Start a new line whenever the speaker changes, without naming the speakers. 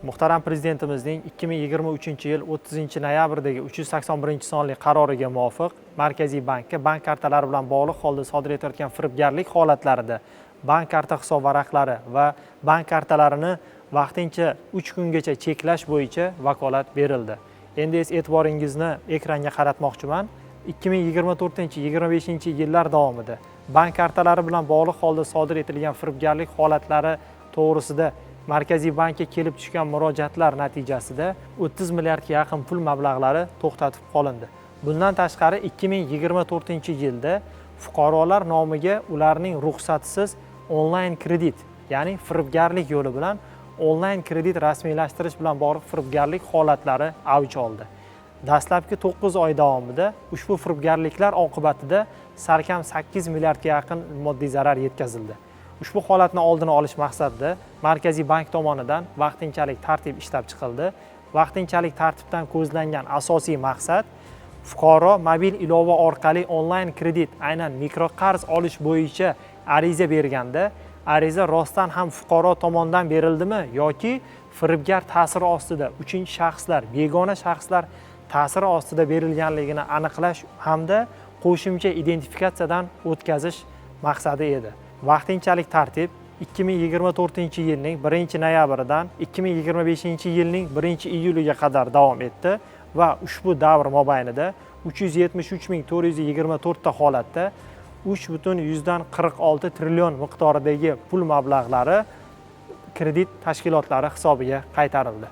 Muhtaram Prezidentimizning 2023-yil 30-noyabrdagi 381-sonli qaroriga muvofiq Markaziy bankka bank kartalari bilan bog'liq holda sodir etilayotgan firibgarlik holatlarida bank karta hisob varaqlari va bank kartalarini vaqtincha 3 kungacha cheklash bo'yicha vakolat berildi. Endi esa e'tiboringizni ekranga qaratmoqchiman. 2024-25-yillar davomida bank kartalari bilan bog'liq holda sodir etilgan firibgarlik holatlari to'g'risida Markaziy bankka kelib tushgan murojaatlar natijasida 30 milliardga yaqin pul mablag'lari to'xtatib qolindi. Bundan tashqari 2024-yilda fuqarolar nomiga ularning ruxsatsiz onlayn kredit, ya'ni firibgarlik yo'li bilan onlayn kredit rasmiylashtirish bilan bog'liq firibgarlik holatlari avj oldi. Dastlabki 9 oy davomida ushbu firibgarliklar oqibatida salkam 8 milliardga yaqin moddiy zarar yetkazildi. Ushbu holatni oldini olish maqsadida Markaziy bank tomonidan vaqtinchalik tartib ishlab chiqildi. Vaqtinchalik tartibdan ko'zlangan asosiy maqsad fuqaro mobil ilova orqali onlayn kredit, aynan mikroqarz olish bo'yicha ariza berganda, ariza rostdan ham fuqaro tomonidan berildimi yoki firibgar ta'siri ostida uchinchi shaxslar, begona shaxslar ta'siri ostida berilganligini aniqlash hamda qo'shimcha identifikatsiyadan o'tkazish maqsadi edi. Vaqtinchalik tartib 2024-yilning 1-noyabridan 2025-yilning 1-iyuliga qadar davom etdi va ushbu davr mobaynida 373.424 ta holatda 3,46 trillion miqdoridagi pul mablag'lari kredit tashkilotlari hisobiga qaytarildi.